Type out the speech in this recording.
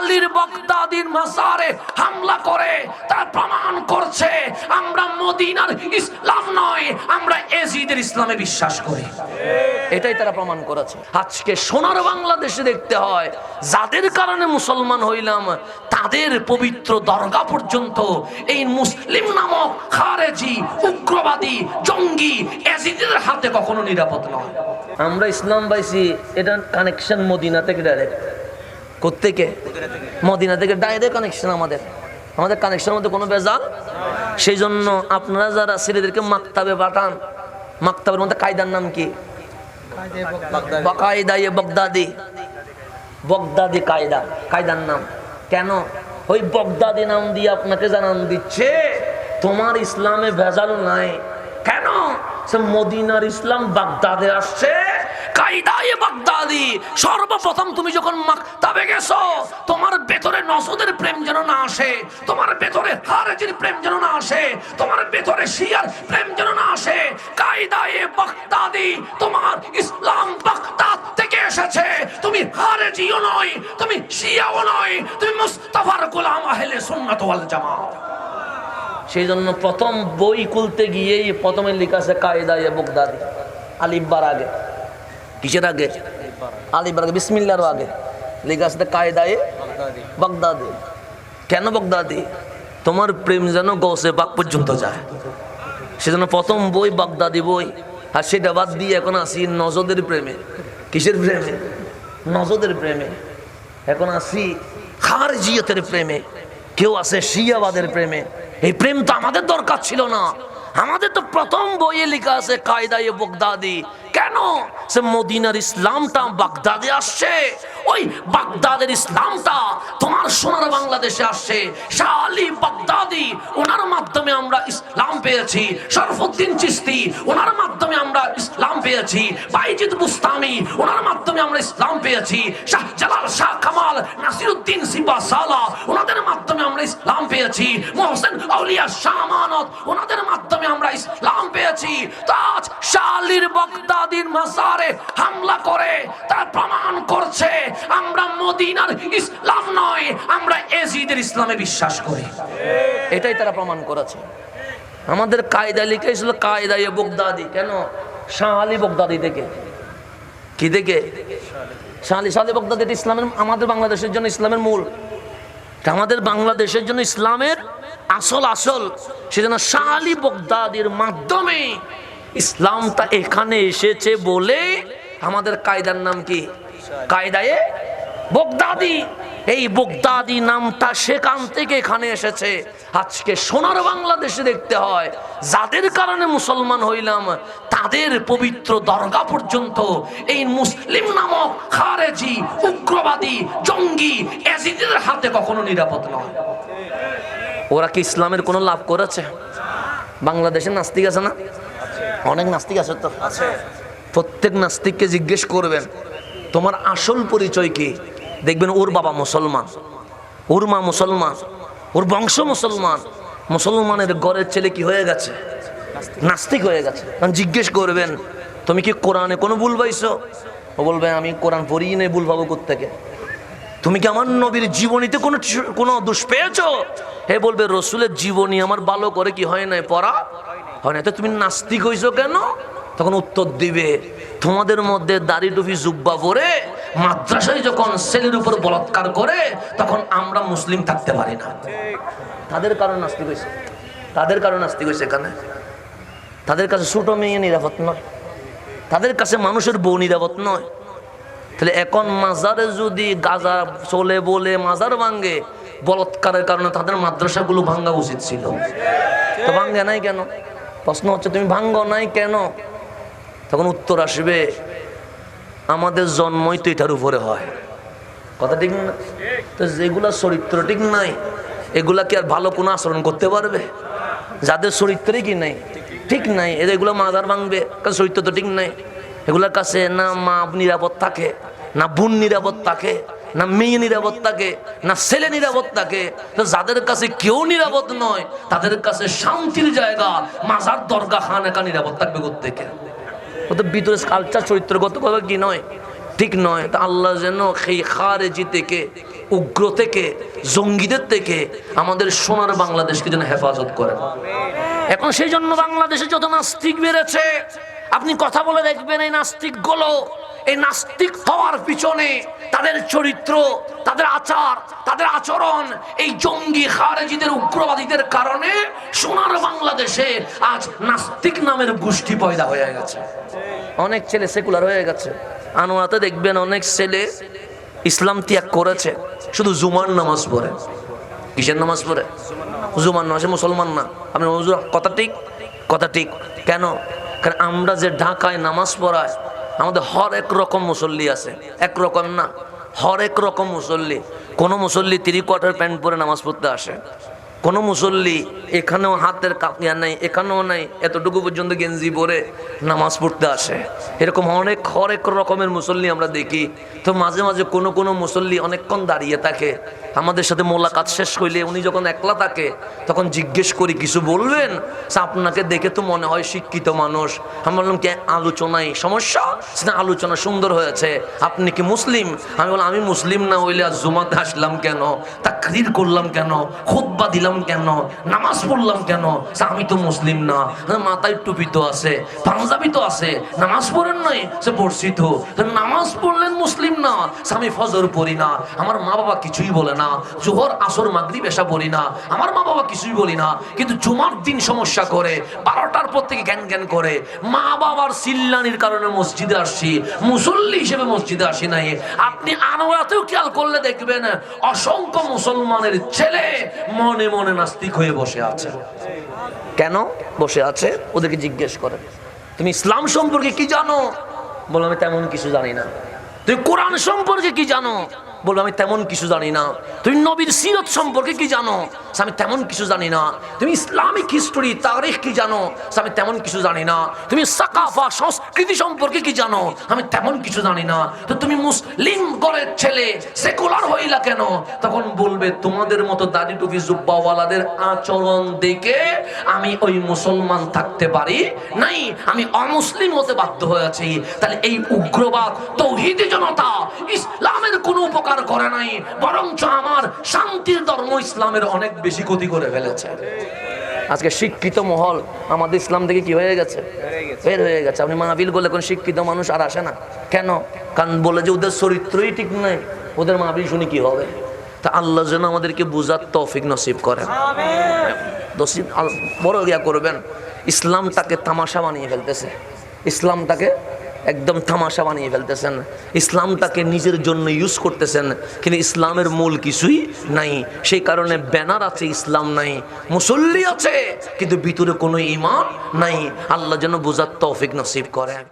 শালির বাগদাদির মাজারে হামলা করে তারা প্রমাণ করছে আমরা মদিনার ইসলাম নয়, আমরা এজিদের ইসলামে বিশ্বাস করি। এটাই তারা প্রমাণ করেছে। আজকে সোনার বাংলাদেশে দেখতে হয় যাদের কারণে মুসলমান হইলাম তাদের পবিত্র দরগা পর্যন্ত এই মুসলিম নামক খারেজি উগ্রবাদী জঙ্গি এজিদের হাতে কখনো নিরাপদ নয়। আমরা ইসলাম পাইছি, এটা কানেকশন মদিনা থেকে ডাইরেক্ট। কোত্থেকে? মদিনা থেকে ডাইরেক্ট কানেকশন। আমাদের কানেকশনের মধ্যে কোনো বেজাল। সেই জন্য আপনারা যারা ছেলেদেরকে মাকতাবে পাঠান, মাকতাবের মধ্যে কায়দার নাম কি? কায়দায়ে বাগদাদি। বাগদাদি কায়দা, কায়দার নাম। কেন ওই বাগদাদি নাম দিয়ে আপনাকে জানান দিচ্ছে তোমার ইসলামে ভেজাল নাই। কেন? সে মদিনার ইসলাম বাগদাদে আসছে। কায়দায়ে বাগদাদি। সর্বপ্রথম তুমি যখন মাকতাবে গেছো তোমার ভেতরে নসদের প্রেম যেন না আসে, তোমার ভেতরে খারেজির প্রেম যেন না আসে, তোমার ভেতরে শিয়ার প্রেম যেন না আসে। কায়দায়ে বাগদাদি, তোমার ইসলাম বাগদাদ থেকে এসেছে। তুমি খারেজিও নয়, তুমি শিয়াও নয়, তুমি মুস্তাফার গোলাম আহলে সুন্নাত ওয়াল জামাত। সেই জন্য প্রথম বই খুলতে গিয়েই প্রথমে লেখা আছে কায়দায়ে বাগদাদি। আলিফবার আগে, কিসের আগে? আলিফবার আগে, বিসমিল্লাহর আগে লেখা আছে কায়দায়ে বাগদাদি। কেন বাগদাদি? তোমার প্রেম যেন গৌসে পাক পর্যন্ত যায়, সেজন্য প্রথম বই বাগদাদি বই। আর সেটা বাদ দিয়ে এখন আসি নজদের প্রেমে। কিসের প্রেমে? নজদের প্রেমে। এখন আসি খারজিয়তের প্রেমে, কেউ আছে শিয়াবাদের প্রেমে। এই প্রেম তো আমাদের দরকার ছিল না। আমাদের তো প্রথম বইয়ে লেখা আছে কায়দায়ে বাগদাদি। কেন? সে মদিনার ইসলামটা বাগদাদে আসছে। ওই বাগদাদের ইসলামটা তোমার সোনার বাংলাদেশে আসছে। শাহ আলী বাগদাদি, ওনার মাধ্যমে আমরা ইসলাম পেয়েছি। শরফুদ্দিন চিশতি, ওনার মাধ্যমে আমরা ইসলাম পেয়েছি। বাইজিদ বুস্তামি, ওনার মাধ্যমে আমরা ইসলাম পেয়েছি। শাহ জালাল, শাহ কামাল, নাসিরউদ্দিন সিবা সালা, ওনাদের মাধ্যমে আমরা ইসলাম পেয়েছি। মোহসেন আউলিয়া শাহ আমানত, ওনাদের মাধ্যমে আমরা ইসলাম পেয়েছি। তাজ শাহ আলীর বাগদাদির মাজারে হামলা করে তারা প্রমাণ করছে আমরা মদিনার ইসলাম নয়, আমরা এজিদের ইসলামে বিশ্বাস করি। এটাই তারা প্রমাণ করেছে। আমাদের কায়দা লিখেছিল কায়দায়ে বাগদাদি। কেন? শাহ আলী বাগদাদি থেকে। কি থেকে? শাহ আলী বাগদাদি। ইসলামের, আমাদের বাংলাদেশের জন্য ইসলামের মূল, আমাদের বাংলাদেশের জন্য ইসলামের আসল। সেজন্য শাহ আলী বাগদাদির মাধ্যমে ইসলামটা এখানে এসেছে বলে আমাদের কায়দার নাম কি? কায়দায়ে বাগদাদি। এই বাগদাদি নামটা সেখান থেকে এখানে এসেছে। আজকে সোনার বাংলাদেশে দেখতে হয় যাদের কারণে মুসলমান হইলাম তাদের পবিত্র দরগা পর্যন্ত এই মুসলিম নামক খারেজি উগ্রবাদী জঙ্গি এজিদের হাতে কখনো নিরাপদ নয়। ওরা কি ইসলামের কোনো লাভ করেছে? বাংলাদেশে নাস্তিক আছে না? অনেক নাস্তিক আছে তো। প্রত্যেক নাস্তিককে জিজ্ঞেস করবেন তোমার আসল পরিচয় কি, দেখবেন ওর বাবা মুসলমান, ওর মা মুসলমান, ওর বংশ মুসলমান। মুসলমানের ঘরের ছেলে কি হয়ে গেছে? নাস্তিক হয়ে গেছে। জিজ্ঞেস করবেন তুমি কি কোরআনে কোনো ভুল পাইছো? ও বলবে আমি কোরআন পড়ি নেই, ভুল পাবো কোত্থেকে? তুমি কি আমার নবীর জীবনীতে কোনো দোষ পেয়েছো? হে বলবে রসুলের জীবনী আমার ভালো করে কি হয় নাই, পড়া হয় না, তো তুমি নাস্তিক হইছো কেন? তখন উত্তর দিবে তোমাদের মধ্যে দাড়ি টুপি জুব্বা পরে মাদ্রাসায় যখন ছেলের উপর বলাৎকার করে তখন আমরা মুসলিম থাকতে পারি না। তাদের কারণ নাস্তিক হয়েছে, তাদের কারণ নাস্তিক হয়েছে। এখানে তাদের কাছে ছোট মেয়ে নিরাপদ নয়, তাদের কাছে মানুষের বউ নিরাপদ নয়। তাহলে এখন মাজারে যদি গাজা চলে বলে মাজার ভাঙ্গে, বলাৎকারের কারণে তাদের মাদ্রাসাগুলো ভাঙ্গা উচিত ছিল। তো ভাঙ্গে নাই কেন? প্রশ্ন হচ্ছে তুমি ভাঙ্গ নাই কেন? তখন উত্তর আসবে আমাদের জন্মই তো এটার উপরে হয়। কথা ঠিক না? তো যেগুলা চরিত্র ঠিক নাই এগুলা কি আর ভালো কোনো আচরণ করতে পারবে? যাদের চরিত্রই কি নাই, ঠিক নাই, এগুলো মাজার ভাঙবে, কারণ চরিত্র তো ঠিক নাই। এগুলোর কাছে না মা নিরাপদ থাকে, না বোন নিরাপদ থাকে, না মেয়ে নিরাপদ থাকে, না ছেলে নিরাপদ থাকে। তো যাদের কাছে কেউ নিরাপদ নয় তাদের কাছে শান্তির জায়গা মাজার, দরগা, খানেকা নিরাপদ থাকবে কোত্থেকে? ওদের ভিতরে কালচার চরিত্রগত ভাবে কি নয়, ঠিক নয়। তা আল্লাহ যেন সেই খারেজি থেকে উগ্র থেকে, জঙ্গিদের থেকে আমাদের সোনার বাংলাদেশকে যেন হেফাজত করেন। এখন সেই জন্য বাংলাদেশে যত নাস্তিক বেড়েছে, আপনি কথা বলে দেখবেন এই নাস্তিকগুলো, এই নাস্তিক হওয়ার পিছনে তাদের চরিত্র, তাদের আচার, তাদের আচরণ, এই জঙ্গি খারেজিদের, উগ্রবাদীদের কারণে সোনার বাংলাদেশে আজ নাস্তিক নামের গোষ্ঠী পয়দা হয়ে গেছে। অনেক ছেলে সেকুলার হয়ে গেছে। আনোয়ারাতে দেখবেন অনেক ছেলে ইসলাম ত্যাগ করেছে, শুধু জুমার নামাজ পড়ে। কিসের নামাজ পড়ে? জুমার নামাজ। মুসলমান না। আপনি কথা ঠিক, কথা ঠিক। কেন? কারণ আমরা যে ঢাকায় নামাজ পড়ায়, আমাদের হরেক রকম মুসল্লি আছে, একরকম না, হরেক রকম মুসল্লি। কোনো মুসল্লি 3 কোয়ার্টার প্যান্ট পরে নামাজ পড়তে আসে, কোনো মুসল্লি এখানেও হাতের কাপিয়া নাই, এখানেও নাই, এতটুকু পর্যন্ত গেঞ্জি পরে নামাজ পড়তে আসে। এরকম হরেক রকমের মুসল্লি আমরা দেখি। তো মাঝে মাঝে কোনো মুসল্লি অনেকক্ষণ দাঁড়িয়ে থাকে। আমাদের সাথে মোলাকাত শেষ হইলে উনি যখন একলা থাকে তখন জিজ্ঞেস করি, কিছু বলবেন? আপনাকে দেখে তো মনে হয় শিক্ষিত মানুষ। আমি বললাম, কি আলোচনায় সমস্যা? না, আলোচনা সুন্দর হয়েছে। আপনি কি মুসলিম? আমি বললাম, আমি মুসলিম না হইলে আজ জুমাতে আসলাম কেন, তাকরীর করলাম কেন, খুতবা দিলাম কেন, নামাজ পড়লাম কেন? আমি তো মুসলিম না। মাথায় টুপি তো আছে, পাঞ্জাবি তো আছে, নামাজ পড়েন নাই? সে পড়ছি তো। নামাজ পড়লেন মুসলিম না? আমি ফজর পড়ি না, আমার মা বাবা কিছুই বলে না। জোহর আসর মাগরিব এশা পড়ি না, আমার মা বাবা কিছুই বলি না। কিন্তু জুমার দিন সমস্যা করে, 12টার পর থেকে জ্ঞান করে। মা বাবার চিল্লানির কারণে মসজিদে আসছি, মুসল্লি হিসেবে মসজিদে আসি নাই। আপনি আনোয়ারাতেও খেয়াল করলে দেখবেন অসংখ্য মুসলমানের ছেলে মনে মনে নাস্তিক হয়ে বসে আছে। কেন বসে আছে? ওদেরকে জিজ্ঞেস করেন, তুমি ইসলাম সম্পর্কে কি জানো? বললাম, আমি তেমন কিছু জানি না। তুমি কোরআন সম্পর্কে কি জানো? বলবো, আমি তেমন কিছু জানি না। তুমি নবীর সিরত সম্পর্কে কি জানো? আমি তেমন কিছু জানি না। তুমি ইসলামিক হিস্টোরি, তারিখ কি জানো? আমি তেমন কিছু জানি না। তুমি সাকাফা, সংস্কৃতি সম্পর্কে কি জানো? আমি তেমন কিছু জানি না। তো তুমি মুসলিম ঘরের ছেলে, সেকুলার হইলা কেন? তখন বলবে, তোমাদের মতো দাড়ি টুপি জুব্বাওয়ালাদের আচরণ দেখে আমি ওই মুসলমান থাকতে পারি নাই, আমি অমুসলিম হতে বাধ্য হয়েছি। তাহলে এই উগ্রবাদ, তৌহিদি জনতা ইসলামের কোনো উপকার করে নাই, বরঞ্চ আমার শান্তির ধর্ম ইসলামের অনেক বেশি ক্ষতি করে ফেলেছে। আজকে শিক্ষিত মহল আমাদের ইসলাম থেকে কি হয়ে গেছে? বের হয়ে গেছে। আপনি মাহফিল করলে কোন শিক্ষিত মানুষ আর আসে না। কেন? কারণ বলে যে ওদের চরিত্রই ঠিক নাই, ওদের মাহফিল শুনে কি হবে? তা আল্লাহ যেন আমাদেরকে বুঝার তৌফিক নসিব করেন। বড় ইয়া করবেন। ইসলামটাকে তামাশা বানিয়ে ফেলতেছে, ইসলামটাকে একদম তামাশা বানিয়ে ফেলতেছেন, ইসলামটাকে নিজের জন্য ইউজ করতেছেন, কিন্তু ইসলামের মূল কিছুই নাই। সেই কারণে ব্যানার আছে, ইসলাম নাই, মুসল্লি আছে, কিন্তু ভিতরে কোনো ঈমান নাই। আল্লাহ যেন বুঝার তৌফিক নসিব করেন।